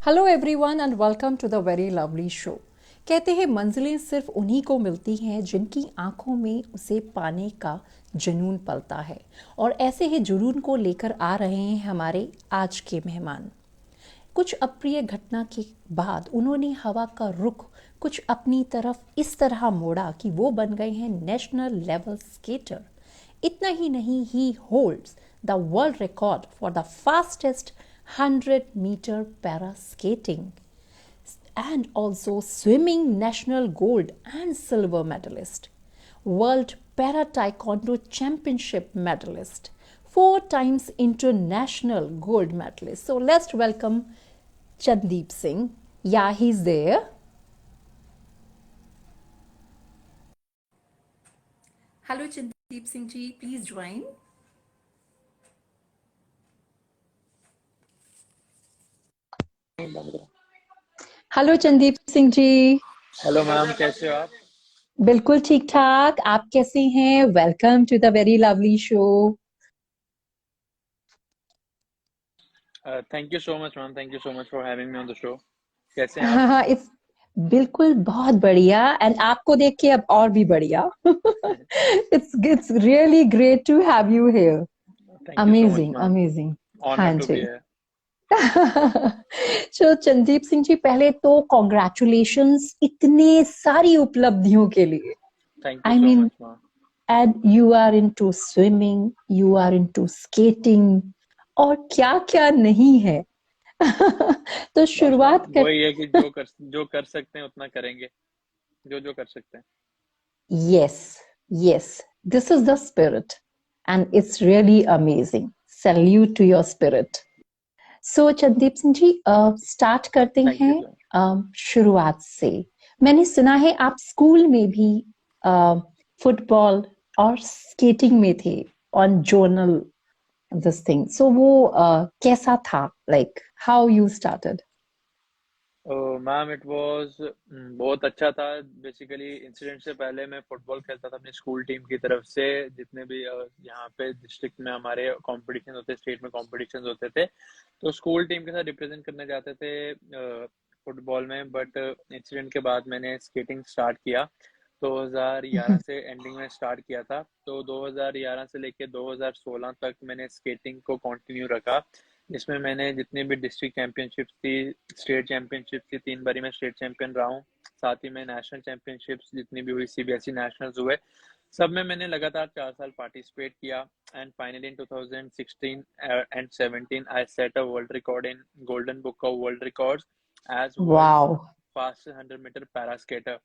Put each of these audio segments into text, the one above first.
Hello everyone and welcome to the very lovely show. कहते हैं मंजिलें सिर्फ उन्हीं को मिलती हैं जिनकी आंखों में उसे पाने का जुनून पलता है। और ऐसे ही जुनून को लेकर आ रहे हैं हमारे आज के मेहमान। कुछ अप्रिय घटना के बाद उन्होंने हवा का रुख कुछ अपनी तरफ इस तरह मोड़ा कि वो बन गए हैं नेशनल लेवल स्केटर। इतना ही नहीं, ही holds the world record for the fastest 100-meter para skating and also swimming national gold and silver medalist, world para taekwondo championship medalist, 4 times international gold medalist. So let's welcome Chandeep Singh. Yeah, he's there. Hello Chandeep Singh ji, please join. Hello Chandeep Singh ji. Hello ma'am, कैसे हो आप? बिल्कुल ठीक ठाक, आप कैसे हैं? Welcome to the very lovely show. Thank you so much ma'am, thank you so much for having me on the show. कैसे हैं आप? हाँ हाँ, इट्स बिल्कुल बहुत बढ़िया। एंड आपको देख के अब और भी बढ़िया। It's really great to have you here. Thank you so much amazing ma'am. Amazing. Honour हाँ टू बी जी। है। तो चंदीप सिंह जी, पहले तो कॉन्ग्रेचुलेशंस इतने सारी उपलब्धियों के लिए। Thank you I so mean, much ma'am. And you are into swimming, you are into skating, और क्या क्या नहीं है। तो बस मैम, शुरुआत कर। वही है कि जो कर सकते हैं उतना करेंगे, जो जो कर सकते हैं। Yes, yes, this is the spirit, and it's really amazing. Salute to your spirit. So, Chandeep Singh ji, start करते थैंक यू हैं सर। शुरुआत से। मैंने सुना है आप स्कूल में भी फुटबॉल और स्केटिंग में थे, ऑन जोनल दिस थिंग। सो वो कैसा था? Like how you started? Ma'am, it was बहुत अच्छा था। बेसिकली इंसिडेंट से पहले मैं फुटबॉल खेलता था अपनी स्कूल टीम की तरफ से। जितने भी यहाँ पे डिस्ट्रिक्ट में हमारे कंपटीशन होते, स्टेट में कंपटीशन होते थे, तो स्कूल टीम के साथ रिप्रेजेंट करने जाते थे फुटबॉल में। बट इंसिडेंट के बाद मैंने स्केटिंग स्टार्ट किया। 2011 से एंडिंग में स्टार्ट किया था, तो 2011 से लेके 2016 तक मैंने स्केटिंग को कंटिन्यू रखा। इसमें मैंने जितनी भी डिस्ट्रिक्ट चैंपियनशिप्स थी, स्टेट चैंपियनशिप थी, 3 बारी मैं स्टेट चैंपियन रहा हूँ। साथ ही में नेशनल चैंपियनशिप्स जितनी भी हुई, सीबीएसई नेशनल्स हुए, सब में मैंने लगातार 4 साल पार्टिसिपेट किया। And finally in 2016 and 17 I set a world record in golden book of world records as world wow. Fast 100 metre para skater.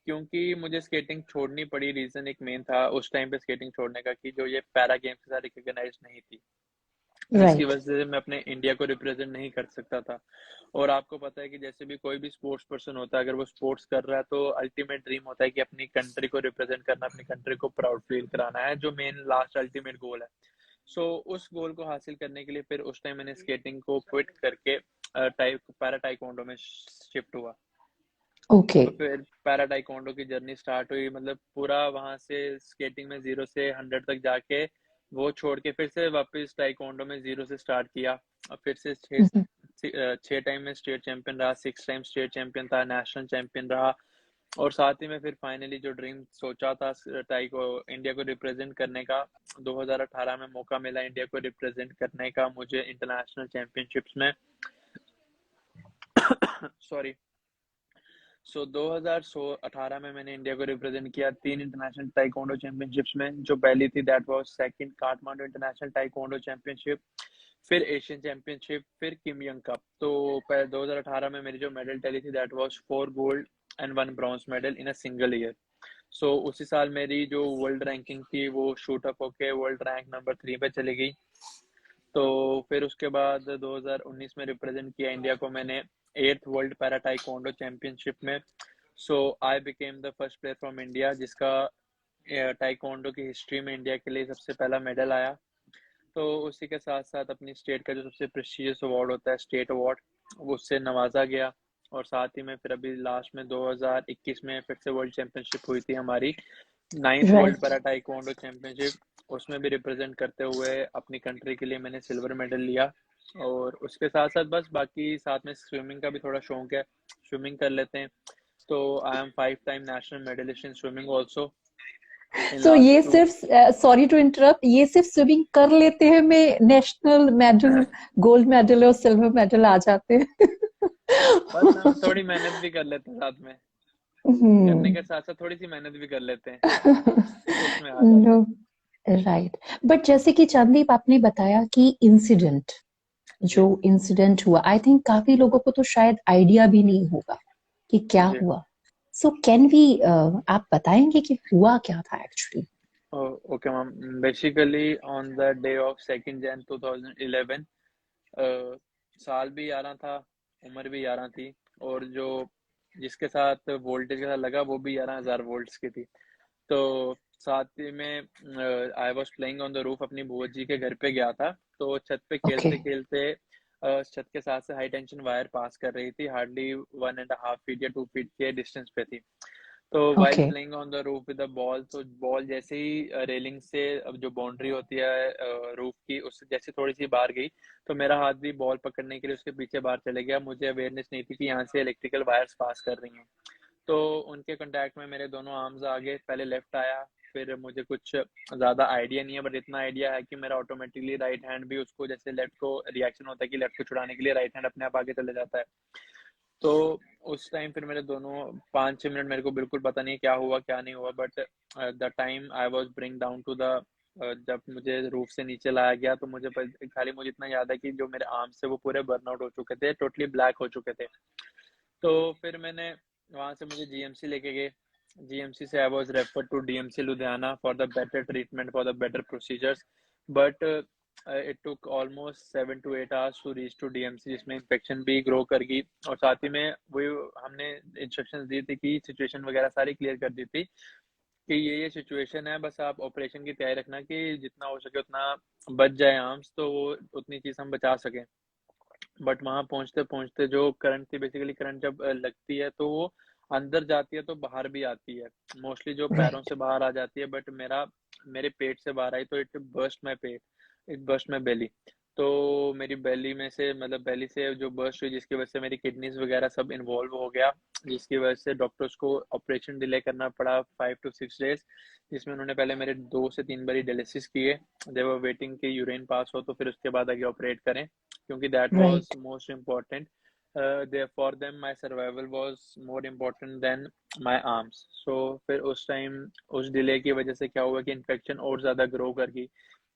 क्योंकि मुझे स्केटिंग छोड़नी पड़ी, रीजन एक मेन था उस टाइम पे स्केटिंग छोड़ने का कि जो ये पैरा गेम्स के साथ रिकॉग्नाइज नहीं थी, जिसकी राइट। वजह से मैं अपने इंडिया को रिप्रेजेंट नहीं कर सकता था। और आपको पता है कि जैसे भी कोई भी स्पोर्ट्स पर्सन होता है, अगर वो स्पोर्ट्स कर रहा है तो अल्टीमेट ड्रीम होता है कि अपनी कंट्री को रिप्रेजेंट करना, अपनी कंट्री को प्राउड फील कराना है, जो मेन लास्ट अल्टीमेट गोल है। सो उस गोल को हासिल करने के लिए फिर उस टाइम मैंने स्केटिंग को क्विट करके पैरा टाइकोंडो में शिफ्ट हुआ। ओके। तो फिर पैरा टाइकोंडो की जर्नी स्टार्ट हुई, मतलब पूरा वहां से स्केटिंग में 0 से 100 तक जाके वो छोड़ के फिर से वापस टाइकोंडो में 0 से स्टार्ट किया। और फिर से 6 टाइम में स्टेट चैंपियन रहा, 6 टाइम स्टेट चैंपियन था, नेशनल चैंपियन रहा। और साथ ही में फिर फाइनली जो ड्रीम सोचा था टाइको इंडिया को रिप्रेजेंट करने का, 2018 में मौका मिला इंडिया को रिप्रेजेंट करने का मुझे इंटरनेशनल चैंपियनशिप्स में। सॉरी। सो 2018 में मैंने इंडिया को रिप्रेजेंट किया 3 इंटरनेशनल टाइकोंडो चैंपियनशिप्स में। जो पहली थी that was second Kathmandu international taekwondo championship, फिर एशियन चैंपियनशिप, फिर किम यंग कप। तो 2018 में मेरी जो मेडल टैली थी that was 4 gold and 1 bronze medal in a single year. So उसी साल मेरी जो वर्ल्ड रैंकिंग थी वो शूट अप होके वर्ल्ड रैंक नंबर 3 पे चली गई। तो फिर उसके बाद 2019 में रिप्रेजेंट किया इंडिया को मैंने 8th world para taekwondo championship में। So I became the first player from India जिसका टाइकोंडो की हिस्ट्री में इंडिया के लिए सबसे पहला मेडल आया। तो उसी के साथ साथ अपनी स्टेट का जो सबसे प्रेस्टिजियस अवार्ड होता है, स्टेट अवार्ड, उससे नवाजा गया। और साथ ही में फिर अभी लास्ट में 2021 में फिर से वर्ल्ड चैंपियनशिप हुई थी हमारी, 9th world right. Para taekwondo championship. उसमें भी रिप्रेजेंट करते हुए अपनी कंट्री के लिए मैंने सिल्वर मेडल लिया। और उसके साथ साथ बस बाकी साथ में स्विमिंग का भी थोड़ा शौक है, स्विमिंग कर लेते हैं। तो I am 5 time national medallist in swimming also in so last ये टू। सिर्फ, सॉरी टू इंटरप्ट, ये सिर्फ स्विमिंग कर लेते हैं में नेशनल मेडल, गोल्ड मेडल और सिल्वर मेडल आ जाते हैं? बस हम थोड़ी मेहनत भी कर लेते हैं साथ में, करने हम्म। के साथ साथ थोड़ी सी मेहनत भी कर लेते हैं, तो उसमें आ जाता नो, है। राइट। बट जैसे कि चांदीप आपने बताया कि इंसिडेंट, जो जी इंसिडेंट हुआ, आई थिंक काफी लोगों को तो शायद आइडिया भी नहीं होगा कि क्या जी। हुआ। सो कैन वी, आप बताएंगे कि हुआ क्या था actually? Okay ma'am, basically on the day of 2 Jan 2011, साल भी 11 था, उम्र भी 11 थी, और जो जिसके साथ वोल्टेज के साथ लगा वो भी 11,000 वोल्ट्स की थी। तो साथ ही में I was playing on the roof, अपनी बुआ जी के घर पे गया था। तो छत पे ओके। खेलते खेलते छत के साथ से हाई टेंशन वायर पास कर रही थी, हार्डली 1.5 फीट या 2 फीट के डिस्टेंस पे थी। तो while okay. Playing on the roof with the ball, तो बॉल जैसे ही रेलिंग से, अब जो बाउंड्री होती है रूफ की, उससे जैसे थोड़ी सी बाहर गई, तो मेरा हाथ भी बॉल पकड़ने के लिए उसके पीछे बाहर चले गया। मुझे अवेयरनेस नहीं थी कि यहाँ से इलेक्ट्रिकल वायर्स पास कर रही हैं। तो उनके कांटेक्ट में मेरे दोनों आर्म्स आ गए, पहले लेफ्ट आया, फिर मुझे कुछ ज़्यादा आइडिया नहीं है, बट इतना आइडिया है कि मेरा ऑटोमेटिकली राइट हैंड भी उसको, जैसे लेफ्ट को रिएक्शन होता है कि लेफ्ट को छुड़ाने के लिए राइट हैंड अपने आप आगे चले जाता है। तो उस टाइम फिर मेरे दोनों 5-6 मिनट मेरे को बिल्कुल पता नहीं क्या हुआ क्या नहीं हुआ, but the time I was bring down to the, जब मुझे रूफ से नीचे लाया गया, तो खाली मुझे इतना याद है कि जो मेरे आर्म्स थे वो पूरे बर्नआउट हो चुके थे, टोटली ब्लैक हो चुके थे। तो फिर मैंने वहाँ से, मुझे जीएमसी लेके गए, जीएमसी से I was referred to DMC Ludhiana for the better treatment, for the better procedures. But it took almost 7 to 8 hours to reach to DMC, जिसमें इन्फेक्शन भी ग्रो कर गई। और साथ ही में वही हमने इंस्ट्रक्शंस दी थी कि सिचुएशन वगैरह सारी क्लियर कर दी थी कि ये सिचुएशन है, बस आप ऑपरेशन की तैयारी रखना कि जितना हो सके उतना बच जाए आर्म्स, तो वो उतनी चीज़ हम बचा सकें। बट वहाँ पहुँचते पहुँचते जो करंट थी, बेसिकली करंट जब लगती है तो वो अंदर जाती है तो बाहर भी आती है, मोस्टली जो पैरों राइट। से बाहर आ जाती है, बट मेरे पेट से बाहर आई, तो इट बर्स्ट माई पेट, इट बर्स्ट माई बेली। तो मेरी बेली में से, मतलब बेली से जो बर्स्ट हुई, जिसकी वजह से मेरी किडनीज वगैरह सब इन्वॉल्व हो गया, जिसकी वजह से डॉक्टर्स को ऑपरेशन डिले करना पड़ा 5 to 6 days, जिसमें उन्होंने पहले मेरे 2 से 3 बारी डायलिसिस किए। दे वर वेटिंग कि यूरिन पास हो तो फिर उसके बाद आगे ऑपरेट करें, क्योंकि that was right. Most important. Therefore them my survival was more important than my arms. So फिर उस टाइम उस डिले की वजह से क्या हुआ कि इन्फेक्शन और ज़्यादा ग्रो कर गई,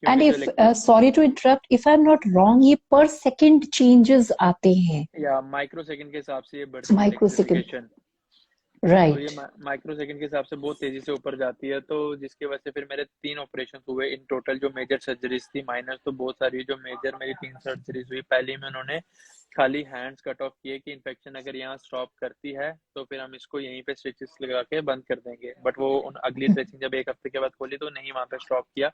एंड क्योंकि जो if, electric, sorry to interrupt, if I am not wrong, ये पर सेकंड चेंजेस आते हैं? या माइक्रो सेकंड के हिसाब से ये बढ़ती है माइक्रो सेकंड। इलेक्ट्रिफिकेशन। तो ये राइट। माइक्रो सेकंड के हिसाब से बहुत तेजी से ऊपर जाती है, तो जिसकी वजह से फिर मेरे 3 ऑपरेशन हुए इन टोटल। जो मेजर सर्जरीज थी, माइनर तो बहुत सारी, जो मेजर मेरी 3 सर्जरीज हुई। पहली में उन्होंने खाली हैंड्स कट ऑफ किए कि इन्फेक्शन अगर यहाँ स्टॉप करती है तो फिर हम इसको यहीं पे स्टिचेस लगा के बंद कर देंगे, बट वो उन अगली ड्रेसिंग जब 1 हफ्ते के बाद खोली तो नहीं वहाँ पे स्टॉप किया।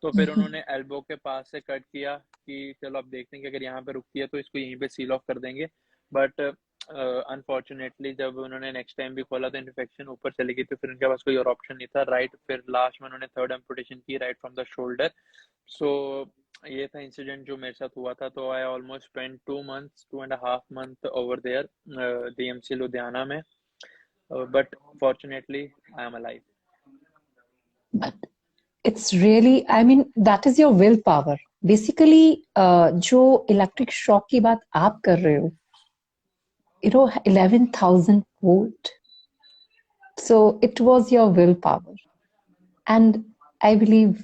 तो फिर उन्होंने एल्बो के पास से कट किया कि चलो अब देखते हैं कि अगर यहाँ पे रुकती है तो इसको यहीं पे सील ऑफ कर देंगे। बट अनफॉर्चुनेटली जब उन्होंने नेक्स्ट टाइम भी खोला तो इन्फेक्शन ऊपर चली गई, तो फिर उनके पास कोई और ऑप्शन नहीं था। राइट, फिर लास्ट में उन्होंने थर्ड एम्पुटेशन की, right from the shoulder. So ये था इंसिडेंट जो मेरे साथ हुआ था। तो I almost spend 2 months, 2.5 month over there DMC Ludhiana में, but fortunately I am alive. But it's really, I mean that is your will power basically. जो इलेक्ट्रिक शॉक की बात आप कर रहे हो, 11,000 volt, so it was your willpower, and I believe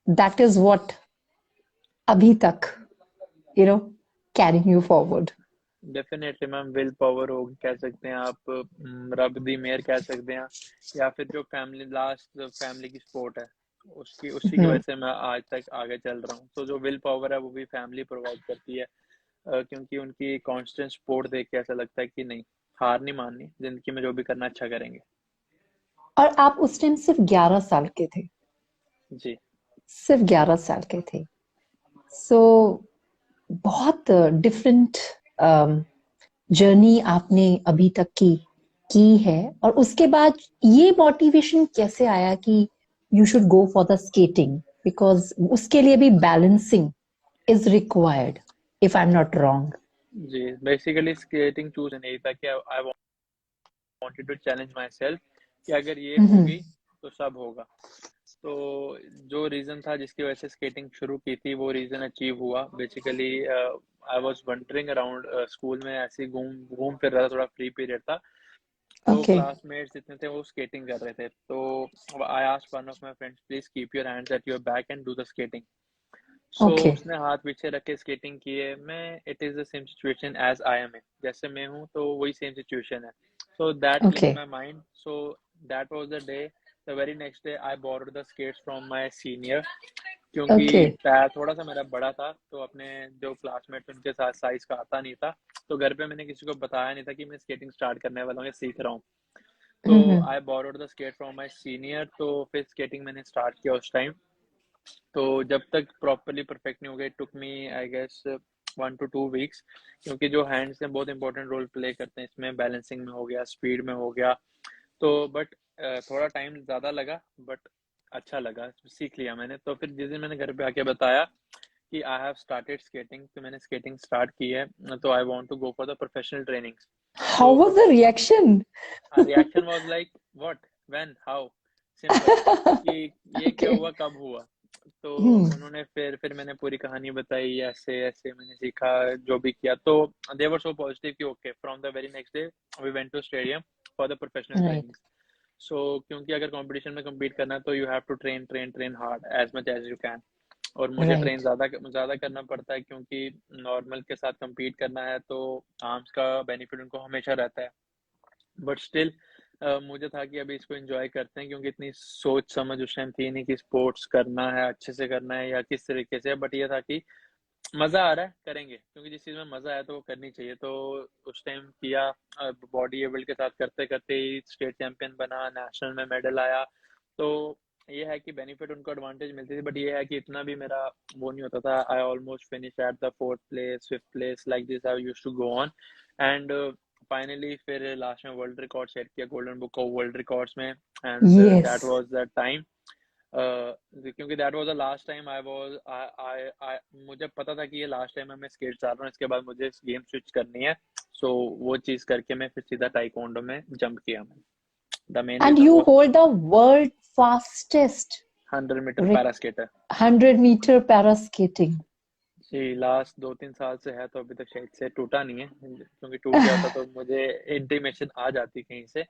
that is what abhi tak, carrying you forward. Definitely ma'am, will power हो कह सकते हैं आप, रब दी मेहर कह सकते हैं, या फिर जो फैमिली, लास्ट फैमिली की सपोर्ट है, उसकी उसी की वजह से मैं आज तक आगे चल रहा हूँ। तो जो विल पावर है वो भी फैमिली प्रोवाइड करती है, क्योंकि उनकी कांस्टेंट सपोर्ट देख के ऐसा लगता है कि नहीं, हार नहीं माननी, जिंदगी में जो भी करना अच्छा करेंगे। और आप उस टाइम सिर्फ 11 साल के थे? जी सिर्फ 11 साल के थे। सो बहुत डिफरेंट जर्नी आपने अभी तक की है। और उसके बाद ये मोटिवेशन कैसे आया कि you should go for the skating, because उसके लिए भी balancing is required. if I'm not wrong. जी, बेसिकली स्केटिंग चूज नहीं था कि I wanted to challenge my self कि अगर ये हो Mm-hmm. गई तो सब होगा। तो जो रीज़न था जिसकी वजह से स्केटिंग शुरू की थी वो रीज़न अचीव हुआ। Basically I was wondering around school में, ऐसे ही घूम घूम फिर रहा था, थोड़ा फ्री पीरियड था। तो Okay. क्लासमेट्स जितने थे वो स्केटिंग कर रहे थे, तो I asked one of my friends please keep your hands at your back and do the skating. So Okay. उसने हाथ पीछे रख के स्केटिंग की है। मैं it is the same situation as I am in, जैसे मैं हूँ तो वही सेम सिचुएशन है। So that click Okay. My mind. So that was the day. The very next day I borrowed the skates from my senior, क्योंकि Okay. पैर थोड़ा सा मेरा बड़ा था, तो अपने जो क्लासमेट उनके साथ साइज का आता नहीं था। तो घर पे मैंने किसी को बताया नहीं था कि मैं स्केटिंग स्टार्ट करने वाला हूँ या सीख रहा हूँ। तो Mm-hmm. I borrowed the skate from my senior. तो फिर स्केटिंग मैंने स्टार्ट किया उस टाइम। तो जब तक प्रॉपरली परफेक्ट नहीं हो गए, टुक मी आई गेस 1 to 2 weeks, क्योंकि जो हैंड्स हैं बहुत इंपॉर्टेंट रोल प्ले करते हैं इसमें, बैलेंसिंग में हो गया, स्पीड में हो गया। तो बट थोड़ा टाइम ज़्यादा लगा, बट अच्छा लगा, सीख लिया मैंने। तो फिर जिस दिन मैंने घर पे आके बताया कि आई हैव स्टार्टेड स्केटिंग, तो मैंने स्केटिंग स्टार्ट की है, तो I want to go for the professional training. How तो was the reaction? Reaction was like what, when, how, simple, कि ये क्या Okay. हुआ, कब हुआ। तो Hmm. उन्होंने फिर मैंने पूरी कहानी बताई, ऐसे ऐसे मैंने सीखा, जो भी किया। तो दे वर सो पॉजिटिव कि okay, from the very next day we went to stadium for the professional Right. Training. So क्योंकि अगर कंपटीशन में compete करना है तो you have to train train train hard as much as you can. और मुझे train Right. ज़्यादा ज़्यादा करना पड़ता है, क्योंकि नॉर्मल के साथ compete करना है तो आर्म्स का बेनिफिट उनको हमेशा रहता है। बट स्टिल मुझे था कि अभी इसको एंजॉय करते हैं, क्योंकि इतनी सोच समझ उस टाइम थी नहीं कि स्पोर्ट्स करना है, अच्छे से करना है या किस तरीके से। बट ये था कि मजा आ रहा है, करेंगे, क्योंकि जिस चीज में मजा आया तो वो करनी चाहिए। तो उस टाइम किया। बॉडी एबिल्ड के साथ करते करते ही स्टेट चैंपियन बना, नेशनल में मेडल आया। तो ये है कि बेनिफिट उनको एडवांटेज मिलती थी, बट ये है कि इतना भी मेरा वो नहीं होता था। I almost finish at the 4th place, 5th place, like this I used to go on. And finally फिर लास्ट में वर्ल्ड रिकॉर्ड सेट किया golden book of world records में। And that Yes. Was the time, क्योंकि that was the last time I was I मुझे पता था कि ये लास्ट टाइम है मैं स्केट चल रहा हूँ, इसके बाद मुझे गेम स्विच करनी है। सो वो चीज करके मैं फिर सीधा टाइकोंडो में जंप किया। मैं the main And reason you was hold the world fastest 100 metre rec- para skater. 100-meter para skating. जी, लास्ट 2-3 साल से है, तो अभी तक शायद से टूटा नहीं है, क्योंकि टूट जाता तो मुझे इंटीमेशन आ जाती कहीं से।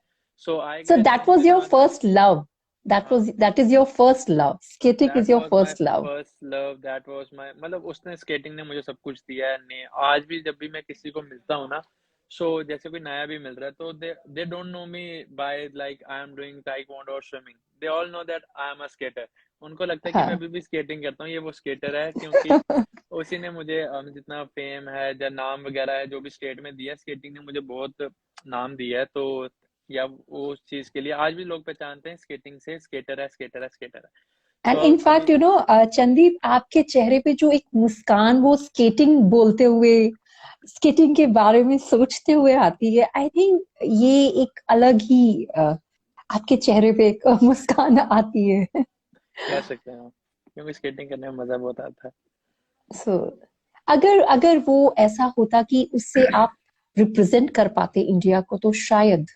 सो आई So गेस that मुझे was your जहाँ तक, first love. हाँ, That is your first love. Skating that is your was my first love. First love, that was my, मतलब उसने, स्केटिंग ने मुझे सब कुछ दिया है। ने आज भी जब भी मैं किसी को मिलता हूँ ना, सो जैसे कोई नया भी मिल रहा है, तो they don't know me by like I am doing taekwondo और swimming, they all know that I am a skater. उनको लगता है कि मैं हाँ. अभी भी स्केटिंग करता हूँ, ये वो स्केटर है, क्योंकि उसी ने मुझे जितना फेम है या नाम वगैरह है जो भी स्टेट में दिया, स्केटिंग ने मुझे बहुत नाम दिया है। तो या वो उस चीज के लिए आज भी लोग पहचानते हैं स्केटिंग से, स्केटर है, स्केटर है, स्केटर है। एंड सो इन अभी, फैक्ट चंदीप, आपके चेहरे पे जो एक मुस्कान वो स्केटिंग बोलते हुए, स्केटिंग के बारे में सोचते हुए आती है, आई थिंक ये एक अलग ही आपके चेहरे पे एक मुस्कान आती है. कह सकते हैं, क्योंकि स्केटिंग करने में मजा बहुत आता है। सो अगर अगर वो ऐसा होता कि उससे आप रिप्रेजेंट कर पाते इंडिया को, तो शायद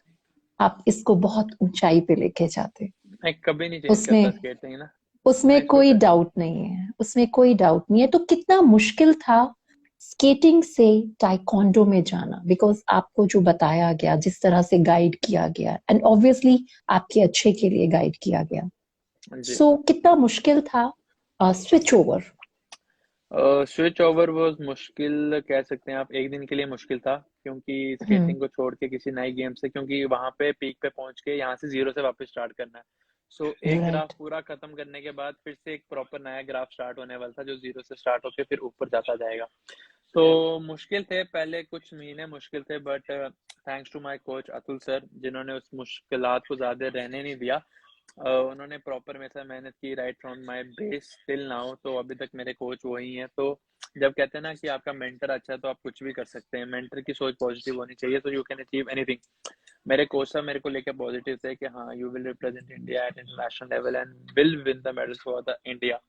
आप इसको बहुत ऊंचाई पे लेके जाते. मैं कभी नहीं चेंज करता उसमें स्केटिंग ना। मैं उसमें इसको कोई डाउट नहीं है, उसमें कोई डाउट नहीं है. तो कितना मुश्किल था स्केटिंग से टाइकोंडो में जाना, बिकॉज आपको जो बताया गया, जिस तरह से गाइड किया गया, एंड ऑब्वियसली आपके अच्छे के लिए गाइड किया गया, जी, सो कितना मुश्किल था switch over. Switch over was मुश्किल, कह सकते हैं आप, एक दिन के लिए मुश्किल था, क्योंकि हम्म. स्केटिंग को छोड़ के किसी नई गेम से, क्योंकि वहां पे पीक पे पहुंच के यहाँ से जीरो से वापस स्टार्ट करना है। सो एक ग्राफ राइट. पूरा खत्म करने के बाद फिर से एक प्रॉपर नया ग्राफ स्टार्ट होने वाला था, जो जीरो से स्टार्ट होके फिर ऊपर जाता जाएगा। तो मुश्किल थे, पहले कुछ महीने मुश्किल थे, but thanks to my coach Atul sir, जिन्होंने उस मुश्किलात को ज्यादा रहने नहीं दिया। उन्होंने प्रॉपर मेरे साथ मेहनत की right from my base till now. तो अभी तक मेरे कोच वही हैं। तो जब कहते हैं ना कि आपका मेंटर अच्छा है तो आप कुछ भी कर सकते हैं, मेंटर की सोच पॉजिटिव होनी चाहिए, तो यू कैन अचीव एनीथिंग। मेरे कोच साहब मेरे को लेकर पॉजिटिव थे कि हाँ, you will represent India at international level and will win the medals for the India.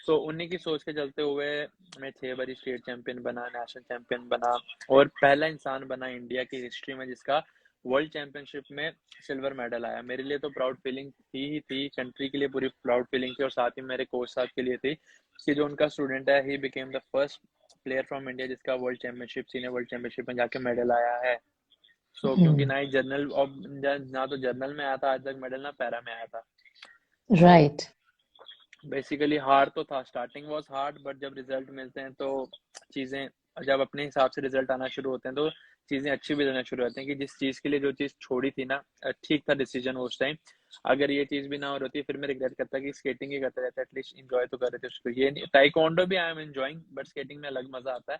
तो उन्हीं की सोच के चलते हुए मैं 6 बारी स्टेट चैंपियन बना, नेशनल चैंपियन बना, और पहला इंसान बना इंडिया की हिस्ट्री में जिसका वर्ल्ड चैंपियनशिप में सिल्वर मेडल आया। मेरे लिए तो प्राउड फीलिंग थी ही थी, कंट्री के लिए पूरी प्राउड फीलिंग थी, और साथ ही मेरे कोच साहब के लिए थी कि जो उनका स्टूडेंट है, he became the first player from India जिसका world championship, senior world championship में जाके मेडल आया है। क्योंकि हम्म। ना ही जर्नल, और ना तो जर्नल में आया था आज तक मेडल, ना पैरा में आया था। सो राइट। बेसिकली हार तो था, स्टार्टिंग वाज हार्ड, बट जब रिजल्ट मिलते हैं तो चीजें, जब अपने हिसाब से रिजल्ट आना शुरू होते हैं तो चीजें अच्छी भी लगना शुरू होती हैं, कि जिस चीज के लिए जो चीज छोड़ी थी ना, ठीक था डिसीजन उस टाइम। अगर ये चीज भी ना हो रही फिर मैं रिग्रेट करता कि स्केटिंग ही करते रहता, एटलीस्ट इंजॉय तो कर रहे थे उसको। ये टाइकोंडो भी I am enjoying, but skating में अलग मजा आता है।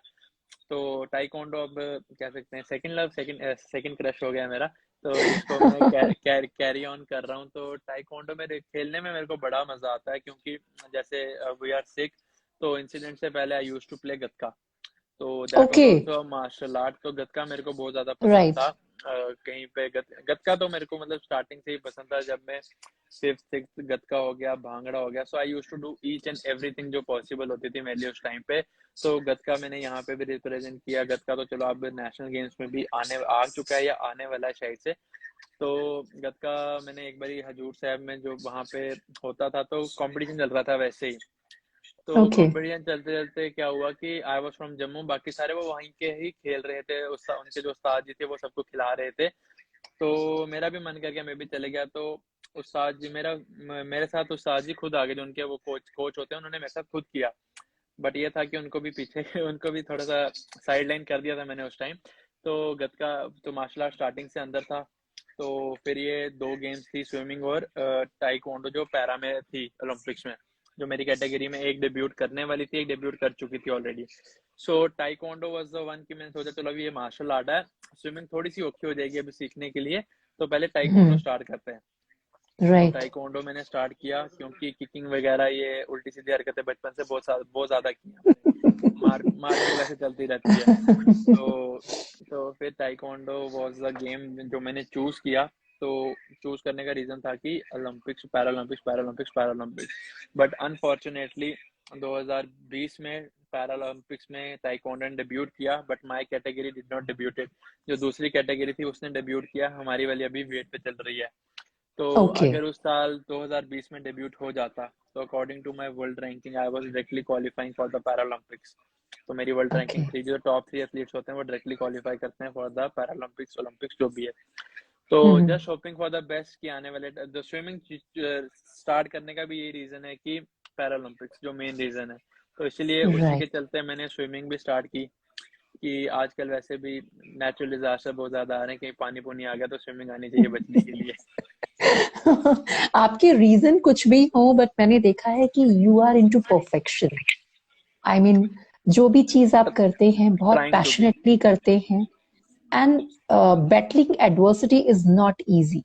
तो टाइकोंडो अब कह सकते हैं सेकंड लव, सेकंड क्रश हो गया मेरा। तो जिसको मैं कैरी ऑन कर रहा हूँ। तो टाइकोंडो मेरे खेलने में मेरे को बड़ा मजा आता है, क्योंकि जैसे वी आर सिक, तो इंसिडेंट से पहले I used to play gatka. तो that was okay. Also martial art. तो गतका मेरे को बहुत ज्यादा पसंद राइट। था। कहीं पे गतका तो मेरे को मतलब स्टार्टिंग से ही पसंद था, जब मैं फिफ्थ सिक्स, गतका हो गया, भांगड़ा हो गया। So I used to do each and everything जो पॉसिबल होती थी मेरे लिए उस टाइम पे। तो गतका मैंने यहाँ पे भी रिप्रेजेंट किया। गतका तो चलो अब नेशनल गेम्स में भी आने आ चुका है या आने वाला है शायद से। तो गतका मैंने एक बारी हजूर साहब में जो वहाँ पे होता था, तो कंपटीशन चल रहा था वैसे ही। तो ओके। कंपटीशन चलते चलते क्या हुआ कि आई वाज फ्रॉम जम्मू, बाकी सारे वो वहीं के ही खेल रहे थे, उनके जो उस्ताद जी थे वो सबको खिला रहे थे। तो मेरा भी मन कर गया, मैं भी चले गया। तो उस्ताद जी मेरे साथ उस्ताद जी खुद आ गए, जो उनके वो कोच होते हैं, उन्होंने मेरे साथ खुद किया। बट ये था कि उनको भी पीछे उनको भी थोड़ा सा साइड लाइन कर दिया था मैंने उस टाइम। तो गतका तो मार्शल आर्ट स्टार्टिंग से अंदर था। तो फिर ये 2 गेम्स थी, स्विमिंग और टाइकोंडो, जो पैरा में थी ओलंपिक्स में, जो मेरी कैटेगरी में एक डेब्यूट करने वाली थी, एक डेब्यूट कर चुकी थी already. So taekwondo was the one, कि मैंने सोचा चलो अभी ये मार्शल आर्ट है, स्विमिंग थोड़ी सी औखी हो जाएगी अभी सीखने के लिए, तो पहले टाइकोंडो हम्म। स्टार्ट करते हैं। तो राइट। टाइकोंडो मैंने स्टार्ट किया, क्योंकि किकिंग वगैरह ये उल्टी सीधी हरकतें बचपन से बहुत ज्यादा की हैं मैंने। मारपीट वैसे चलती रहती है। तो फिर टाइकोंडो वाज द गेम जो मैंने चूज किया। तो चूज करने का रीजन था कि Olympics, Paralympics, Paralympics, Paralympics. But unfortunately 2020 में पैरालंपिक्स में टाइकोंडो ने डेब्यूट किया, but my category did not debuted. जो दूसरी कैटेगरी थी उसने डेब्यूट किया, हमारी वाली अभी वेट पे चल रही है। तो ओके। अगर उस साल 2020 में डेब्यूट हो जाता, तो according to my world ranking I was directly qualifying for the Paralympics. तो मेरी वर्ल्ड रैंकिंग ओके। थी, जो टॉप 3 एथलीट्स होते हैं वो डायरेक्टली क्वालिफाई करते हैं फॉर द पैरालंपिक्स, ओलंपिक्स जो भी है। तो hmm. Just hoping for the best कि आने वाले द स्विमिंग स्टार्ट करने का भी यही रीजन है कि पैरालंपिक्स जो मेन रीजन है। तो इसलिए उसी के राइट। चलते मैंने स्विमिंग भी स्टार्ट की, कि आजकल वैसे भी नेचुरल डिजास्टर बहुत ज्यादा आ रहे हैं, कहीं पानी पुनी आ गया तो स्विमिंग आनी चाहिए बचने के लिए। आपके रीजन कुछ भी हो, बट मैंने देखा है कि you are into perfection. I mean, जो भी चीज आप करते हैं बहुत ट्राइंग टू बी। पैशनेटली करते हैं। And battling adversity is not easy.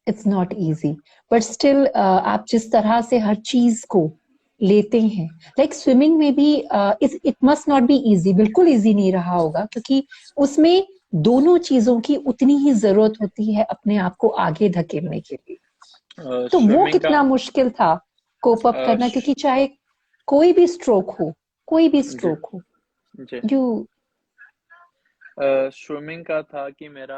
It's not easy. But still आप जिस तरह से हर चीज को लेते हैं, लाइक स्विमिंग में भी it must not be easy. बिल्कुल इजी नहीं रहा होगा, क्योंकि उसमें दोनों चीजों की उतनी ही जरूरत होती है अपने आप को आगे धकेलने के लिए। तो वो स्विमिंग का कितना मुश्किल था कोप अप करना, क्योंकि चाहे कोई भी स्ट्रोक हो, कोई भी जी स्ट्रोक हो, जी। यू। स्विमिंग का था कि मेरा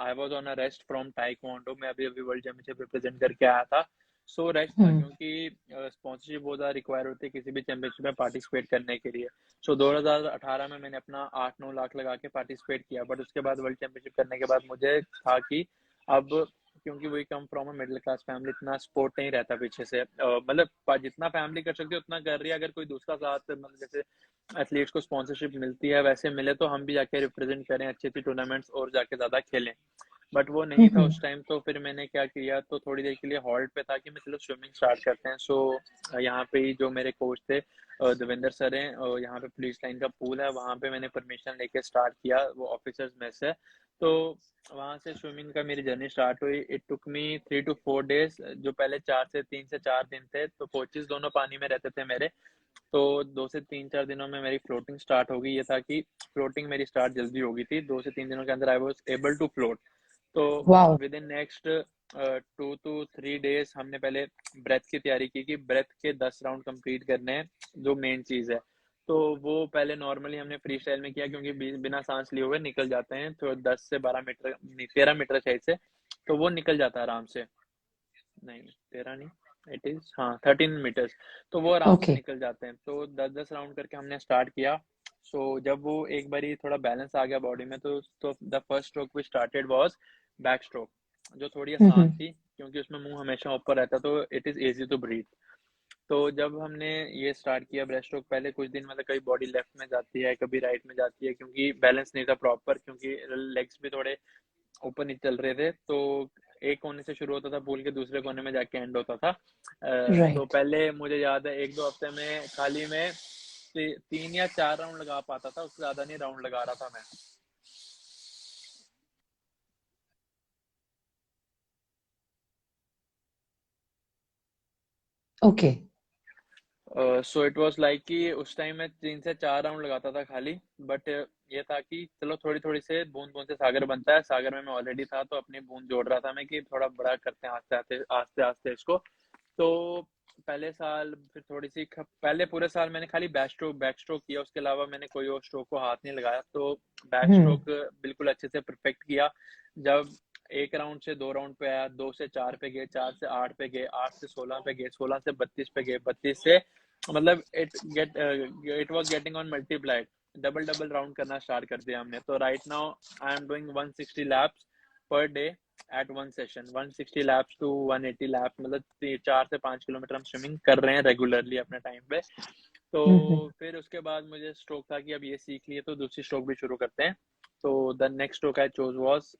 I was on a rest from taekwondo. मैं अभी अभी वर्ल्ड चैंपियनशिप रिप्रेजेंट करके आया था। सो रेस्ट था, हम्म। क्योंकि स्पॉन्सरशिप बहुत ज़्यादा रिक्वायर होती है किसी भी चैंपियनशिप में पार्टिसिपेट करने के लिए। सो 2018 में मैंने अपना 8-9 लाख लगा के पार्टिसिपेट किया, बट उसके बाद वर्ल्ड चैंपियनशिप करने के बाद मुझे था कि अब, क्योंकि वही come from a middle class family, इतना सपोर्ट नहीं रहता पीछे से। मतलब जितना फैमिली कर सकती है उतना कर रही है, अगर कोई दूसरा साथ, मतलब जैसे एथलीट्स को स्पॉन्सरशिप मिलती है वैसे मिले, तो हम भी जाके रिप्रेजेंट करें अच्छी अच्छी टूर्नामेंट्स और जाके ज्यादा खेलें। बट वो नहीं था हम्म। उस टाइम। तो फिर मैंने क्या किया, तो थोड़ी देर के लिए हॉल्ट पे था कि मैं चलो स्विमिंग स्टार्ट करते हैं। सो यहाँ पे ही जो मेरे कोच थे देवेंद्र सर हैं, और यहाँ पे पुलिस लाइन का पूल है, वहाँ पे मैंने परमिशन लेके स्टार्ट किया, वो ऑफिसर्स में से। तो वहाँ से स्विमिंग का मेरी जर्नी स्टार्ट हुई। It took me 3 to 4 days। जो पहले 3 से 4 दिन थे, तो कोचेस दोनों पानी में रहते थे मेरे। तो 2 से 3-4 दिनों में मेरी फ्लोटिंग स्टार्ट हो गई। ये था कि फ्लोटिंग मेरी स्टार्ट जल्दी हो गई थी, 2 से 3 दिनों के अंदर I was able to float. तो wow. Within next 2 to 3 days हमने पहले ब्रेथ की तैयारी की कि ब्रेथ के 10 राउंड कंप्लीट करने हैं, जो मेन चीज़ है। तो वो पहले नॉर्मली हमने फ्री स्टाइल में किया, क्योंकि बिना सांस लिए हुए निकल जाते हैं, तो 10 से 12 मीटर, नहीं 13 मीटर शायद से, तो वो निकल जाता है आराम से। नहीं 13 नहीं, इट इज हाँ 13 मीटर्स, तो वो आराम से ओके। निकल जाते हैं। तो 10 10 राउंड करके हमने स्टार्ट किया। सो जब वो एक बारी थोड़ा बैलेंस आ गया बॉडी में, तो the first stroke we started was back stroke, जो थोड़ी आसान हम्म। थी क्योंकि उसमें मुंह हमेशा ऊपर रहता, तो it is easy to breathe. तो जब हमने ये स्टार्ट किया ब्रेस्ट स्ट्रोक, पहले कुछ दिन मतलब कभी बॉडी लेफ्ट में जाती है, कभी राइट में जाती है, क्योंकि बैलेंस नहीं था प्रॉपर, क्योंकि लेग्स भी थोड़े ऊपर नहीं चल रहे थे। तो एक कोने से शुरू होता था पूल के, दूसरे कोने में जाके एंड होता था। तो राइट। पहले मुझे याद है 1 2 हफ्ते में खाली मैं 3 या 4 राउंड लगा पाता था, उससे ज्यादा नहीं राउंड लगा रहा था मैं। Okay. So it was like कि उस टाइम मैं 3 से 4 राउंड लगाता था खाली। बट ये था कि चलो थोड़ी थोड़ी से बूंद बूंद से सागर बनता है, सागर में मैं ऑलरेडी था, तो अपनी बूंद जोड़ रहा था मैं कि थोड़ा बड़ा करते हैं आस्ते आस्ते आस्ते आस्ते इसको। तो पहले साल फिर थोड़ी सी पहले पूरे साल मैंने खाली बैक स्ट्रोक किया, उसके अलावा मैंने कोई और स्ट्रोक को हाथ नहीं लगाया। तो बैक हम्म। स्ट्रोक बिल्कुल अच्छे से परफेक्ट किया। जब 1 राउंड से 2 राउंड पे आया, 2 से 4 पे गए, 4 से 8 पे गए, 8 से 16 पे गए, 16 से 32 पे गए, 32 से मतलब it was getting on multiplied, double double round करना स्टार्ट कर दिया हमने। तो right now I am doing 160 laps per day at one session, 160 laps to 180 laps, मतलब 4 से 5 किलोमीटर हम स्विमिंग कर रहे हैं रेगुलरली अपने टाइम पे। तो हम्म। फिर उसके बाद मुझे स्ट्रोक था कि अब ये सीख लिए तो दूसरी स्ट्रोक भी शुरू करते हैं। तो the next stroke I chose was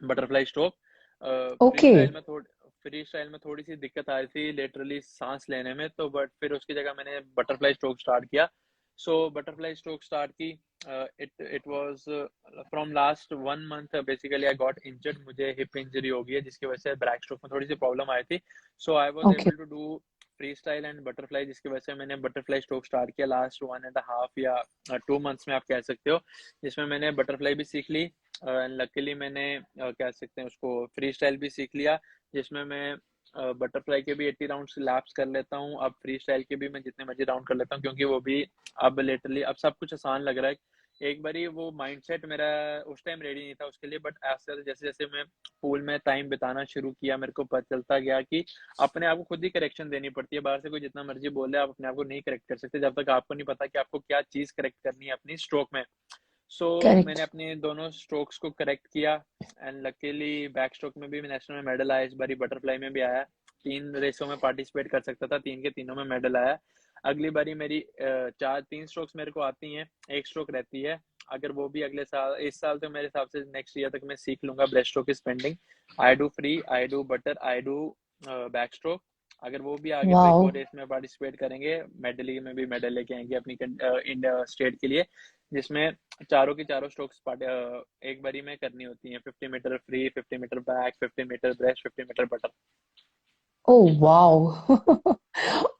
butterfly stroke. Free okay. Style में थोड़ी फ्री स्टाइल में थोड़ी सी दिक्कत आ रही थी लिटरली सांस लेने में, तो बट फिर उसकी जगह मैंने बटरफ्लाई स्ट्रोक स्टार्ट किया। सो बटरफ्लाई स्ट्रोक स्टार्ट की। It was from last 1 month basically I got injured, मुझे हिप इंजरी हो गई है, जिसकी वजह से बैक स्ट्रोक में थोड़ी सी प्रॉब्लम आई थी। So I was okay. Able to do freestyle and butterfly, जिसकी वजह से मैंने बटरफ्लाई स्ट्रोक स्टार्ट किया लास्ट 1.5 या 2 मंथ्स में आप कह सकते हो, जिसमें मैंने बटरफ्लाई भी सीख ली। लकीली मैंने कह सकते हैं उसको फ्री स्टाइल भी सीख लिया, जिसमें मैं बटरफ्लाई के भी 80 राउंड लैप्स कर लेता हूँ। अब फ्री स्टाइल के भी मैं जितने मर्जी राउंड कर लेता हूँ, क्योंकि वो भी अब लिटरली अब सब कुछ आसान लग रहा है। एक बारी वो माइंडसेट मेरा उस टाइम रेडी नहीं था उसके लिए, बट ऐसे जैसे जैसे मैं पूल में टाइम बिताना शुरू किया, मेरे को पता चलता गया कि अपने आप को खुद ही करेक्शन देनी पड़ती है। बाहर से कोई जितना मर्जी बोले, आप अपने आप को नहीं करेक्ट कर सकते जब तक आपको नहीं पता कि आपको क्या चीज करेक्ट करनी है अपनी स्ट्रोक में। सो मैंने करेक्ट। अपने दोनों स्ट्रोक्स को करेक्ट किया, एंड लकीली बैक स्ट्रोक में भी नेशनल में मेडल आया, इस बारी बटरफ्लाई में भी आया। 3 रेसों में पार्टिसिपेट कर सकता था, तीन के तीनों में मेडल आया। अगली बारी मेरी 3 स्ट्रोक्स मेरे को आती हैं, एक स्ट्रोक रहती है। अगर वो भी अगले साल, इस साल तो मेरे हिसाब से नेक्स्ट ईयर तक मैं सीख लूंगा breast stroke is pending. I do free, I do butter, I do back stroke. अगर वो भी आगे तो एक वाओ। और रेस में पार्टिसिपेट करेंगे, मेडल में भी मेडल लेके आएंगे अपनी इंडिया स्टेट के लिए, जिसमें चारों की चारों स्ट्रोक्स एक बारी में करनी होती हैं। 50 metre free, 50 metre back, 50 metre breast, 50 metre butter. Oh, wow.